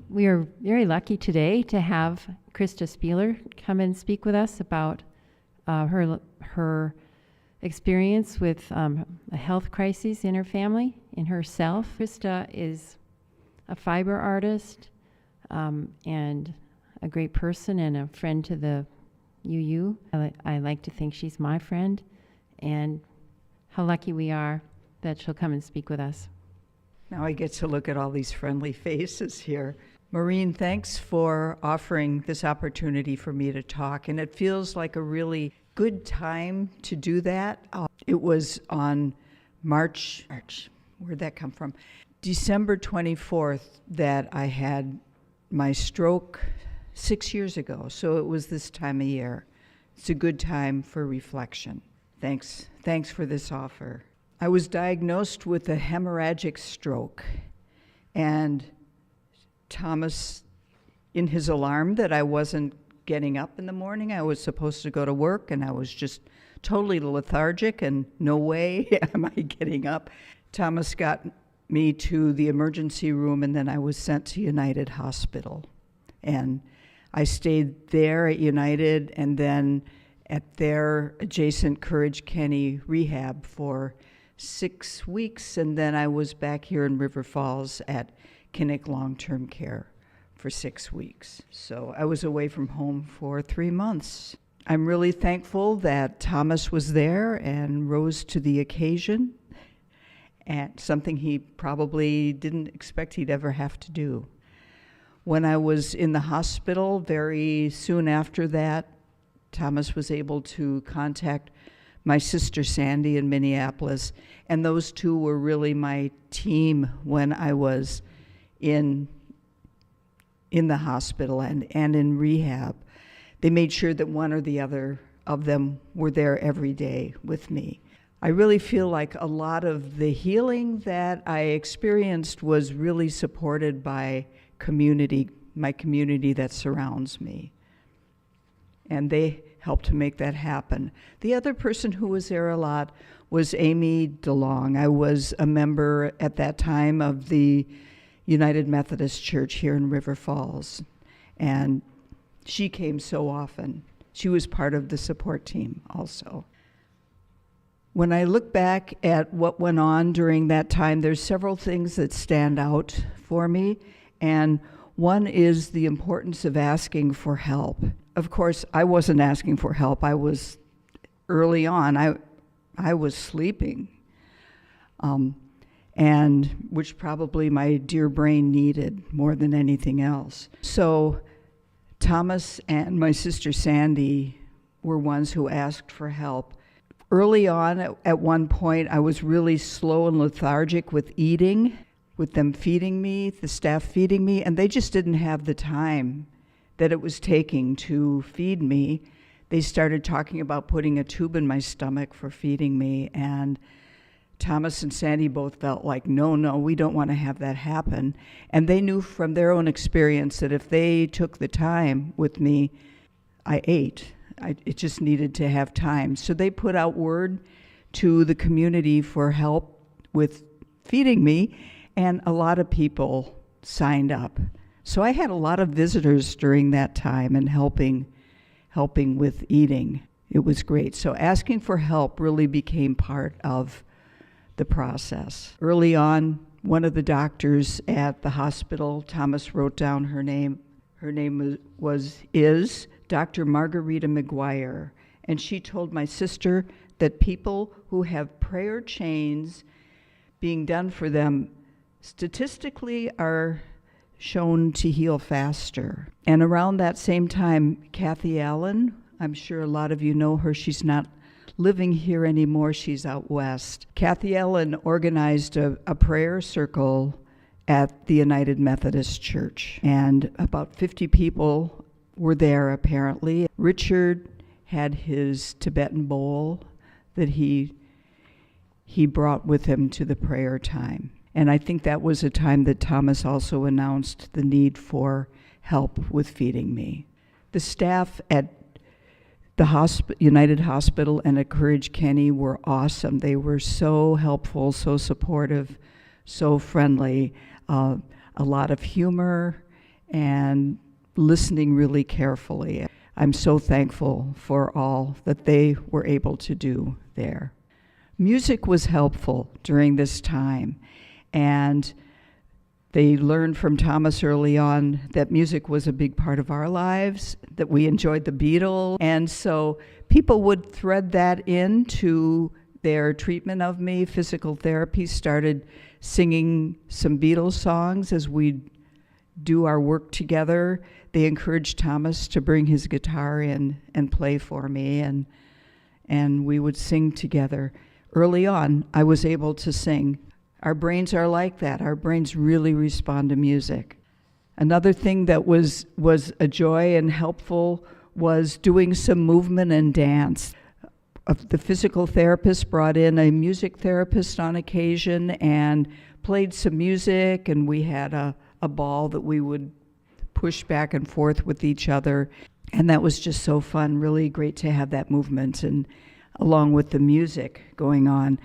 We are very lucky today to have Krista Spieler come and speak with us about her experience with a health crisis in her family, in herself. Krista is a fiber artist and a great person and a friend to the UU. I like to think she's my friend, and how lucky we are that she'll come and speak with us. Now I get to look at all these friendly faces here. Maureen, thanks for offering this opportunity for me to talk, and it feels like a really good time to do that. It was on March, where'd that come from? December 24th that I had my stroke 6 years ago, so it was this time of year. It's a good time for reflection. Thanks for this offer. I was diagnosed with a hemorrhagic stroke, and Thomas, in his alarm that I wasn't getting up in the morning, I was supposed to go to work, and I was just totally lethargic, and no way am I getting up. Thomas got me to the emergency room, and then I was sent to United Hospital. And I stayed there at United and then at their adjacent Courage Kenny rehab for 6 weeks, and then I was back here in River Falls at Kinnick Long-Term Care for 6 weeks. So I was away from home for 3 months. I'm really thankful that Thomas was there and rose to the occasion, and something he probably didn't expect he'd ever have to do. When I was in the hospital, very soon after that, Thomas was able to contact my sister Sandy in Minneapolis, and those two were really my team when I was in the hospital and in rehab. They made sure that one or the other of them were there every day with me. I really feel like a lot of the healing that I experienced was really supported by community, my community that surrounds me. And they helped to make that happen. The other person who was there a lot was Amy DeLong. I was a member at that time of the United Methodist Church here in River Falls, and she came so often. She was part of the support team also. When I look back at what went on during that time, there's several things that stand out for me, and one is the importance of asking for help. Of course, I wasn't asking for help. I was, early on, I was sleeping, and which probably my dear brain needed more than anything else. So Thomas and my sister Sandy were ones who asked for help. Early on, at one point, I was really slow and lethargic with eating, with them feeding me, the staff feeding me, and they just didn't have the time that it was taking to feed me. They started talking about putting a tube in my stomach for feeding me, and Thomas and Sandy both felt like, no, we don't want to have that happen. And they knew from their own experience that if they took the time with me, I ate. It just needed to have time. So they put out word to the community for help with feeding me, and a lot of people signed up. So I had a lot of visitors during that time and helping with eating. It was great. So asking for help really became part of the process. Early on, one of the doctors at the hospital, Thomas wrote down her name. Her name is Dr. Margarita McGuire, and she told my sister that people who have prayer chains being done for them statistically are shown to heal faster. And around that same time, Kathy Allen, I'm sure a lot of you know her, she's not living here anymore, she's out west. Kathy Allen organized a prayer circle at the United Methodist Church, and about 50 people were there apparently. Richard had his Tibetan bowl that he brought with him to the prayer time. And I think that was a time that Thomas also announced the need for help with feeding me. The staff at the United Hospital and at Courage Kenny were awesome. They were so helpful, so supportive, so friendly. a lot of humor and listening really carefully. I'm so thankful for all that they were able to do there. Music was helpful during this time, and they learned from Thomas early on that music was a big part of our lives, that we enjoyed the Beatles, and so people would thread that into their treatment of me. Physical therapy started singing some Beatles songs as we'd do our work together. They encouraged Thomas to bring his guitar in and play for me, and we would sing together. Early on, I was able to sing. Our brains are like that. Our brains really respond to music. Another thing that was a joy and helpful was doing some movement and dance. The physical therapist brought in a music therapist on occasion and played some music, and we had a ball that we would push back and forth with each other. And that was just so fun, really great to have that movement and along with the music going on.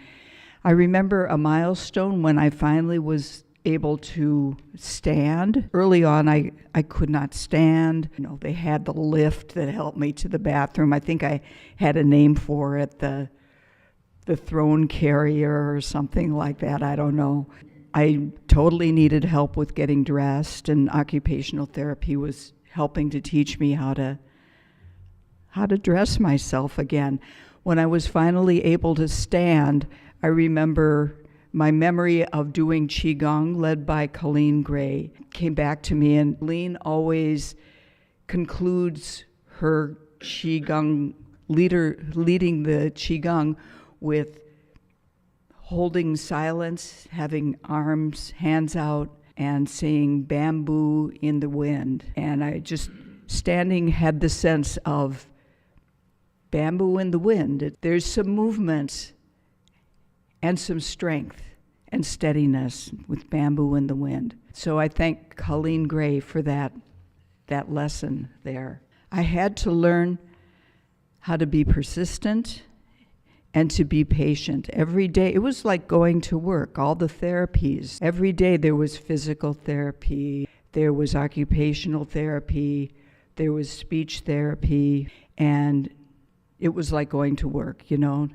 I remember a milestone when I finally was able to stand. Early on, I could not stand. You know, they had the lift that helped me to the bathroom. I think I had a name for it, the throne carrier or something like that. I don't know. I totally needed help with getting dressed, and occupational therapy was helping to teach me how to dress myself again. When I was finally able to stand, I remember my memory of doing Qigong led by Colleen Gray came back to me, and Colleen always concludes her Qigong leading the Qigong with holding silence, having hands out, and saying bamboo in the wind. And I just, standing, had the sense of bamboo in the wind. There's some movement and some strength and steadiness with bamboo in the wind. So I thank Colleen Gray for that lesson there. I had to learn how to be persistent and to be patient. Every day, it was like going to work, all the therapies. Every day there was physical therapy, there was occupational therapy, there was speech therapy, and it was like going to work, you know,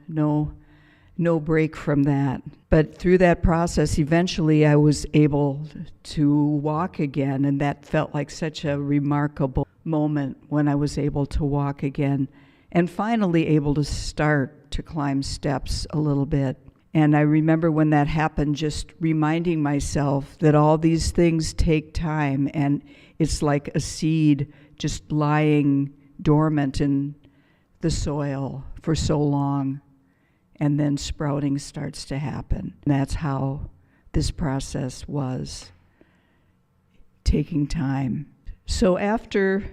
no break from that. But through that process, eventually I was able to walk again, and that felt like such a remarkable moment when I was able to walk again, and finally able to start to climb steps a little bit. And I remember when that happened, just reminding myself that all these things take time, and it's like a seed just lying dormant in the soil for so long, and then sprouting starts to happen. And that's how this process was, taking time. So after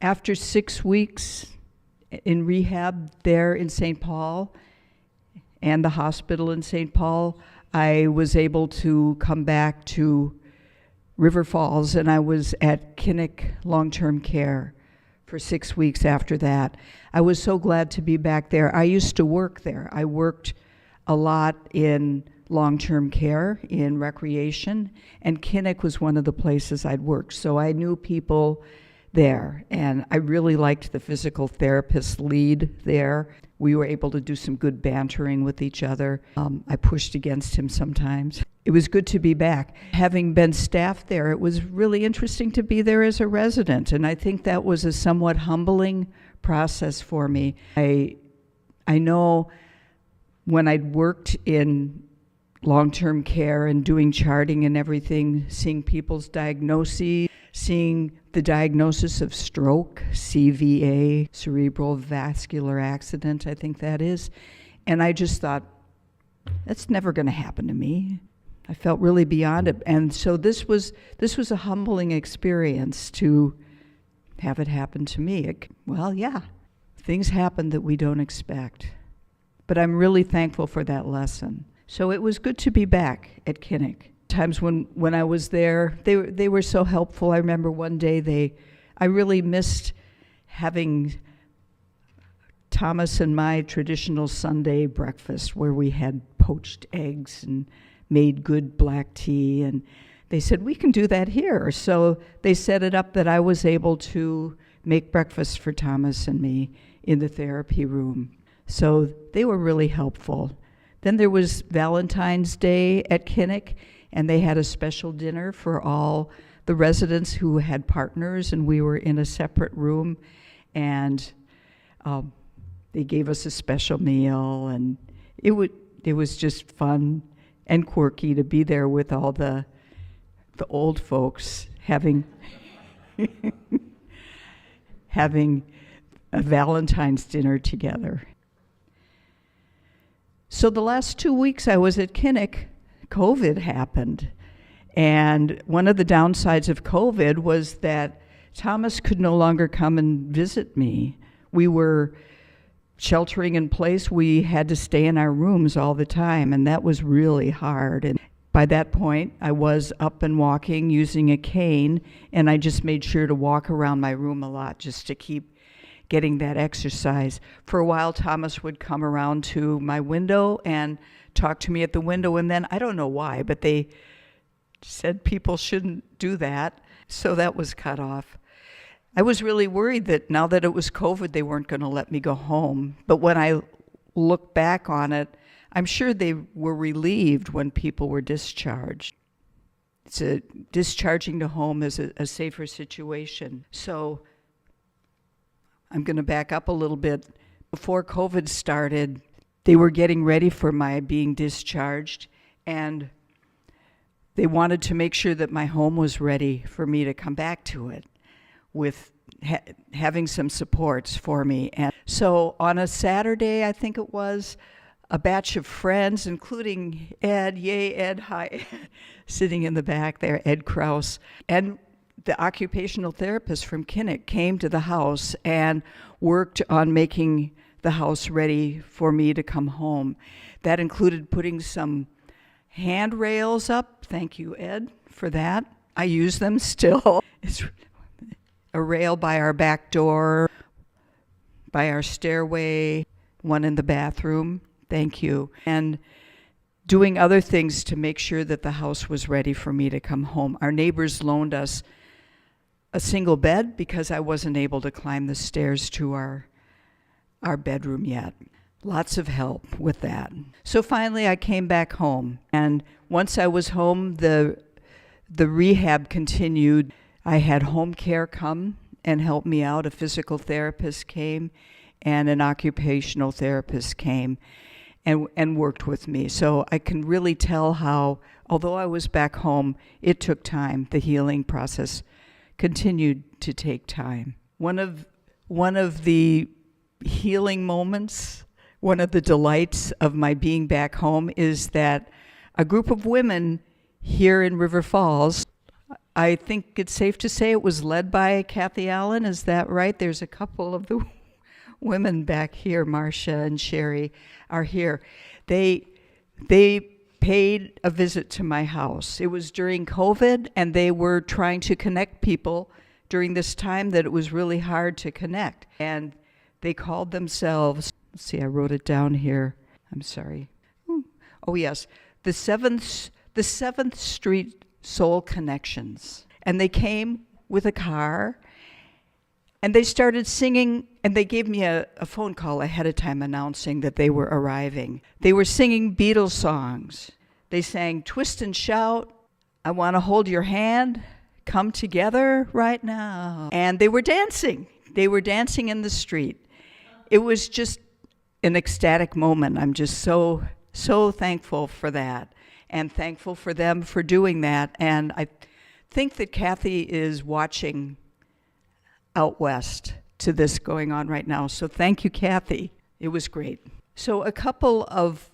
6 weeks in rehab there in St. Paul and the hospital in St. Paul, I was able to come back to River Falls, and I was at Kinnick Long-Term Care for 6 weeks after that. I was so glad to be back there. I used to work there. I worked a lot in long-term care, in recreation, and Kinnick was one of the places I'd worked. So I knew people there, and I really liked the physical therapist lead there. We were able to do some good bantering with each other. I pushed against him sometimes. It was good to be back. Having been staff there, it was really interesting to be there as a resident, and I think that was a somewhat humbling process for me. I know when I'd worked in long-term care and doing charting and everything, seeing people's diagnoses, seeing the diagnosis of stroke, CVA, cerebral vascular accident, I think that is, and I just thought, that's never going to happen to me. I felt really beyond it, and so this was a humbling experience to have it happen to me. Well, yeah, things happen that we don't expect, but I'm really thankful for that lesson. So it was good to be back at Kinnick. Times when I was there, they were so helpful. I remember one day I really missed having Thomas and my traditional Sunday breakfast where we had poached eggs and made good black tea, and they said, we can do that here. So they set it up that I was able to make breakfast for Thomas and me in the therapy room. So they were really helpful. Then there was Valentine's Day at Kinnick, and they had a special dinner for all the residents who had partners, and we were in a separate room, and they gave us a special meal, and it was just fun and quirky to be there with all the old folks having having a Valentine's dinner together. So the last 2 weeks I was at Kinnick, COVID happened. And one of the downsides of COVID was that Thomas could no longer come and visit me. We were sheltering in place. We had to stay in our rooms all the time, and that was really hard. And by that point, I was up and walking using a cane, and I just made sure to walk around my room a lot just to keep getting that exercise. For a while, Thomas would come around to my window and talk to me at the window, and then I don't know why, but they said people shouldn't do that, so that was cut off. I was really worried that now that it was COVID, they weren't going to let me go home. But when I look back on it, I'm sure they were relieved when people were discharged. Discharging to home is a safer situation. So I'm going to back up a little bit. Before COVID started, they were getting ready for my being discharged, and they wanted to make sure that my home was ready for me to come back to it with having some supports for me. And so on a Saturday, I think it was, a batch of friends, including Ed, yay Ed, hi, sitting in the back there, Ed Krause, and the occupational therapist from Kinnick came to the house and worked on making the house ready for me to come home. That included putting some handrails up. Thank you, Ed, for that. I use them still. It's a rail by our back door, by our stairway, one in the bathroom. Thank you. And doing other things to make sure that the house was ready for me to come home. Our neighbors loaned us a single bed because I wasn't able to climb the stairs to our bedroom yet. Lots of help with that. So finally I came back home, and once I was home, the rehab continued. I had home care come and help me out. A physical therapist came and an occupational therapist came and worked with me. So I can really tell how, although I was back home, it took time. The healing process continued to take time. One of the healing moments, one of the delights of my being back home is that a group of women here in River Falls, I think it's safe to say it was led by Kathy Allen, is that right? There's a couple of the women back here, Marcia and Sherry, are here. They paid a visit to my house. It was during COVID, and they were trying to connect people during this time that it was really hard to connect. And they called themselves, let's see, I wrote it down here. I'm sorry. Oh yes, the Seventh Street Soul Connections. And they came with a car, and they started singing, and they gave me a phone call ahead of time announcing that they were arriving. They were singing Beatles songs. They sang Twist and Shout, I Want to Hold Your Hand, Come Together Right Now. And they were dancing. They were dancing in the street. It was just an ecstatic moment. I'm just so thankful for that, and thankful for them for doing that. And I think that Kathy is watching out west to this going on right now. So thank you, Kathy. It was great. So a couple of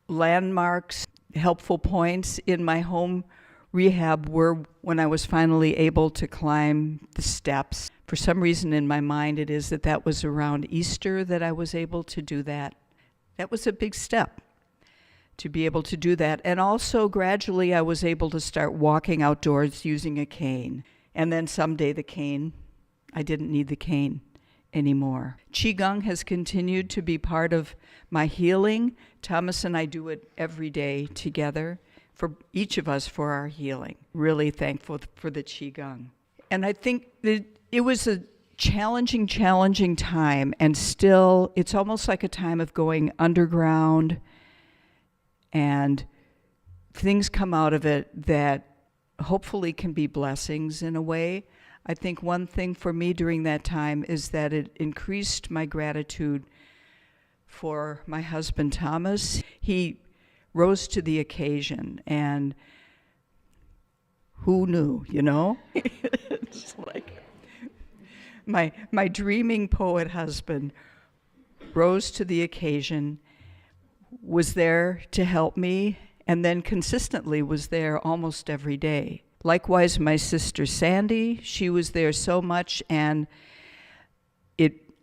landmarks, helpful points in my home rehab were when I was finally able to climb the steps. For some reason in my mind it is that was around Easter that I was able to do that. That was a big step to be able to do that. And also gradually I was able to start walking outdoors using a cane. And then someday I didn't need the cane anymore. Qigong has continued to be part of my healing. Thomas and I do it every day together, for each of us, for our healing. Really thankful for the Qigong. And I think that it was a challenging time, and still it's almost like a time of going underground, and things come out of it that hopefully can be blessings in a way. I think one thing for me during that time is that it increased my gratitude for my husband, Thomas. He rose to the occasion, and who knew, you know? It's like my dreaming poet husband rose to the occasion, was there to help me, and then consistently was there almost every day. Likewise, my sister Sandy, she was there so much, and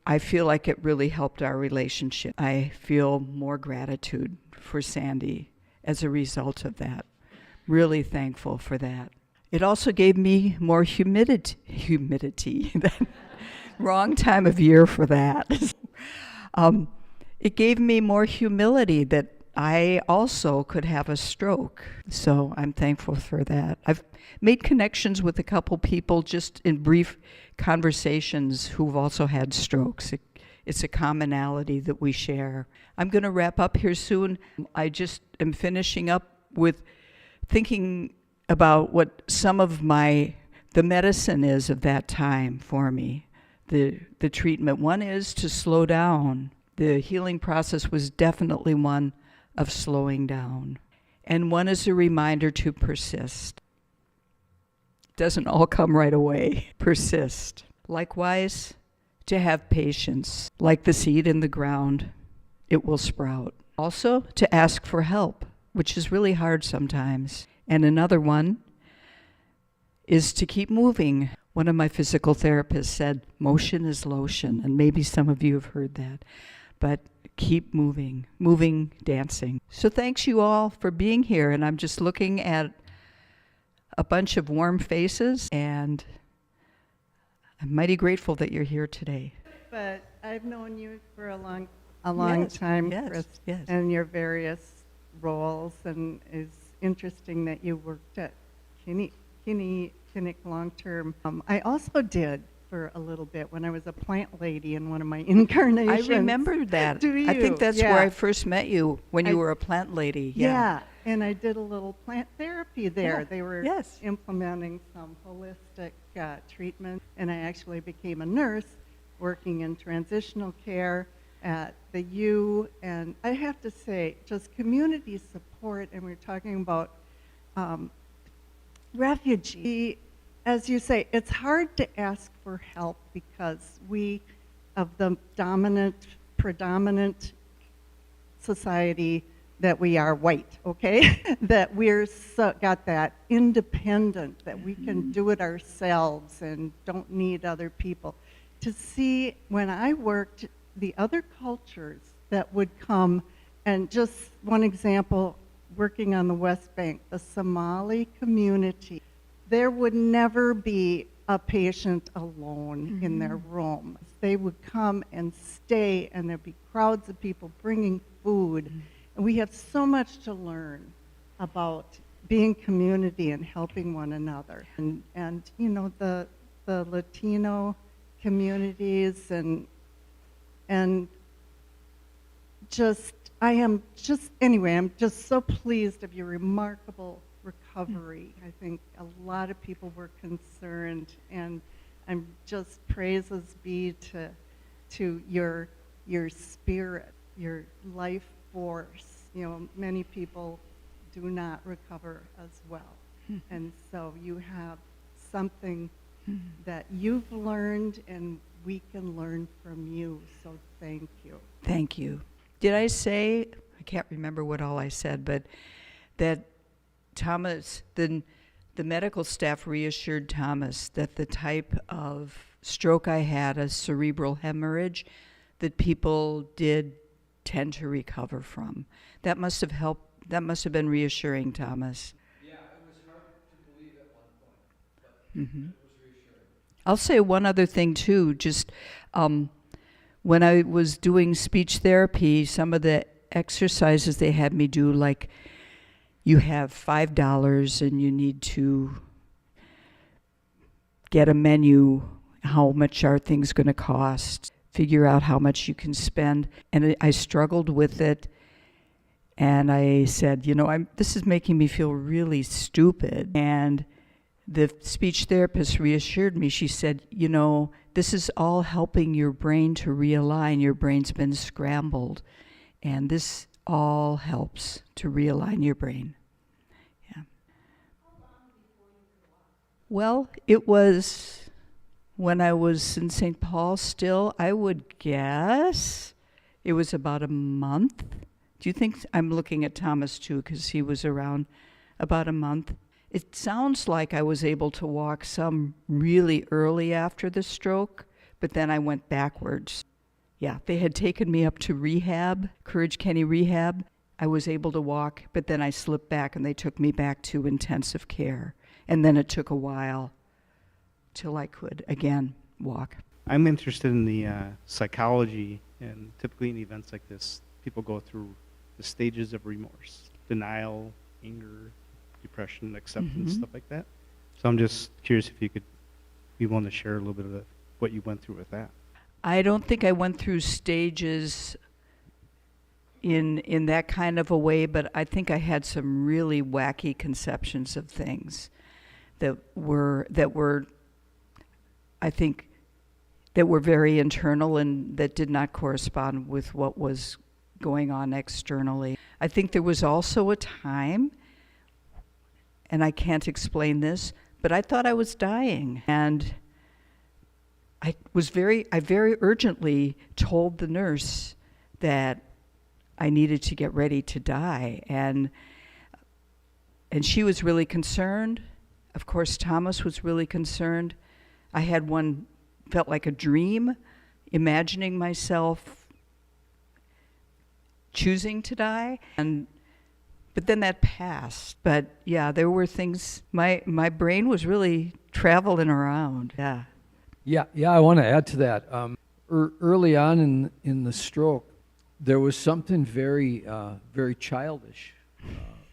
I feel like it really helped our relationship. I feel more gratitude for Sandy as a result of that. Really thankful for that. It also gave me more humidity. Wrong time of year for that. It gave me more humility that I also could have a stroke. So I'm thankful for that. I've made connections with a couple people just in brief conversations who've also had strokes. It's a commonality that we share. I'm going to wrap up here soon. I just am finishing up with thinking about what some of the medicine is of that time for me, the treatment. One is to slow down. The healing process was definitely one of slowing down. And one is a reminder to persist. Doesn't all come right away. Persist. Likewise, to have patience. Like the seed in the ground, it will sprout. Also, to ask for help, which is really hard sometimes. And another one is to keep moving. One of my physical therapists said, motion is lotion, and maybe some of you have heard that. But keep moving, dancing. So thanks you all for being here, and I'm just looking at a bunch of warm faces, and I'm mighty grateful that you're here today. But I've known you for a long Yes, time, yes, Chris, yes. and your various roles, and it's interesting that you worked at Kinnick long-term. I also did for a little bit when I was a plant lady in one of my I incarnations. remember that. Do you? I think that's Yeah. where I first met you, when you were a plant lady. Yeah, and I did a little plant therapy there. Yeah, They were yes. implementing some holistic treatment, and I actually became a nurse working in transitional care at the U. And I have to say, just community support, and we're talking about refugee. As you say, it's hard to ask for help because we, of the predominant society, that we are white, okay? That we're got that independent, that we can do it ourselves and don't need other people. To see when I worked, the other cultures that would come, and just one example, working on the West Bank, the Somali community, there would never be a patient alone in their room. They would come and stay, and there'd be crowds of people bringing food. And we have so much to learn about being community and helping one another. And you know, the Latino communities and just, I'm just so pleased of your remarkable recovery. I think a lot of people were concerned, and I'm just praises be to your spirit, your life force. You know, many people do not recover as well. And so you have something that you've learned, and we can learn from you. So thank you. Thank you. Did I say, I can't remember what all I said, but that Thomas, the medical staff reassured Thomas that the type of stroke I had, a cerebral hemorrhage, that people did tend to recover from. That must have helped, that must have been reassuring, Thomas. Yeah, it was hard to believe at one point, but it was reassuring. I'll say one other thing too, just when I was doing speech therapy, some of the exercises they had me do, like you have $5 and you need to get a menu, how much are things going to cost, figure out how much you can spend. And I struggled with it. And I said, this is making me feel really stupid. And the speech therapist reassured me. She said, this is all helping your brain to realign. Your brain's been scrambled. And this all helps to realign your brain. Yeah. Well, it was when I was in St. Paul still, I would guess it was about a month. Do you think, I'm looking at Thomas too, because he was around about a month. It sounds like I was able to walk some really early after the stroke, but then I went backwards. Yeah, they had taken me up to rehab, Courage Kenny Rehab. I was able to walk, but then I slipped back and they took me back to intensive care. And then it took a while till I could again walk. I'm interested in the psychology, and typically in events like this, people go through the stages of remorse: denial, anger, depression, acceptance, stuff like that. So I'm just curious if you could be willing to share a little bit of what you went through with that. I don't think I went through stages in that kind of a way, but I think I had some really wacky conceptions of things that were I think that were very internal and that did not correspond with what was going on externally. I think there was also a time, and I can't explain this, but I thought I was dying. And I very urgently told the nurse that I needed to get ready to die. And she was really concerned. Of course, Thomas was really concerned. I had felt like a dream, imagining myself choosing to die. But then that passed. But yeah, there were things, my brain was really traveling around. Yeah. Yeah, I want to add to that. Early on in the stroke, there was something very childish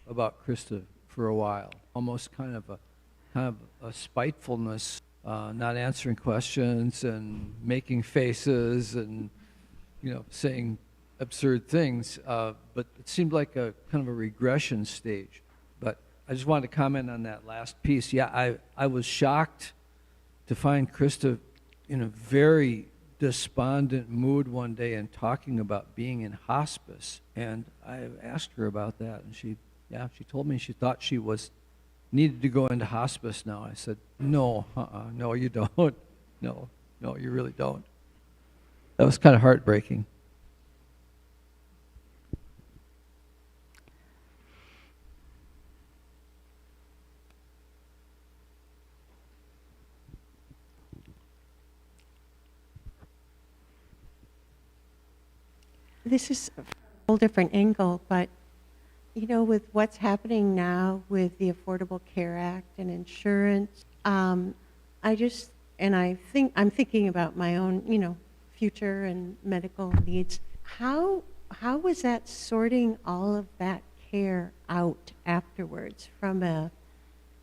about Krista for a while. Almost kind of a spitefulness, not answering questions and making faces and saying absurd things. But it seemed like a kind of a regression stage. But I just wanted to comment on that last piece. Yeah, I was shocked to find Krista in a very despondent mood one day and talking about being in hospice. And I asked her about that, and she told me she thought she needed to go into hospice now. I said, no, you don't. No, you really don't. That was kind of heartbreaking. This is a whole different angle, but with what's happening now with the Affordable Care Act and insurance, I'm thinking about my own, future and medical needs. How was that sorting all of that care out afterwards from a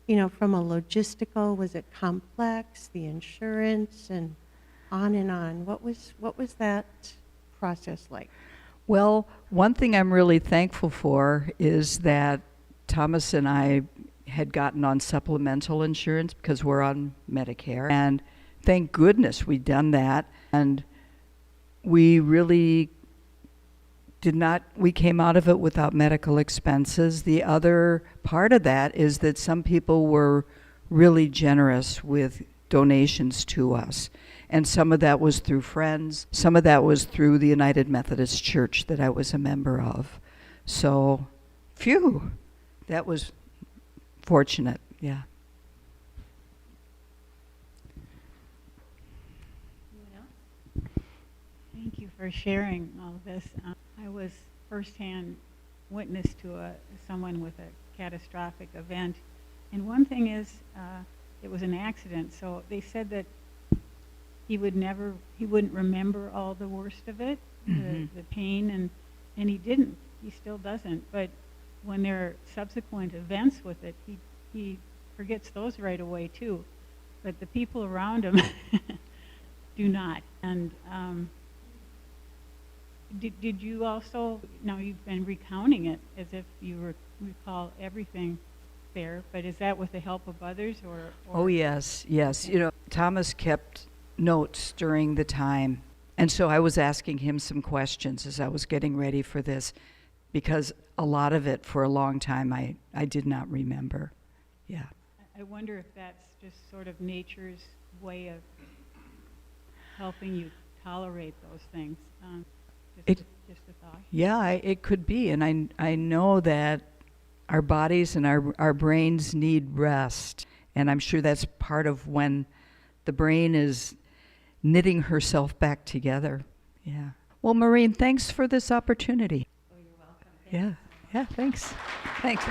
logistical? Was it complex? The insurance and on. What was that process like? Well, one thing I'm really thankful for is that Thomas and I had gotten on supplemental insurance because we're on Medicare. And thank goodness we'd done that. And we really we came out of it without medical expenses. The other part of that is that some people were really generous with donations to us. And some of that was through friends. Some of that was through the United Methodist Church that I was a member of. So, phew, that was fortunate, yeah. Thank you for sharing all of this. I was firsthand witness to someone with a catastrophic event. And one thing is, it was an accident. So they said that he wouldn't remember all the worst of it, the pain, and he didn't. He still doesn't. But when there are subsequent events with it, he forgets those right away too. But the people around him do not. And did you also, now you've been recounting it as if you recall everything there, but is that with the help of others or? Oh, yes. You know, Thomas kept notes during the time. And so I was asking him some questions as I was getting ready for this, because a lot of it for a long time I did not remember. Yeah. I wonder if that's just sort of nature's way of helping you tolerate those things. Just a thought. Yeah, it could be. And I know that our bodies and our brains need rest. And I'm sure that's part of when the brain is knitting herself back together. Yeah. Well, Maureen, thanks for this opportunity. Oh, you're welcome. Yeah, thanks. Thanks.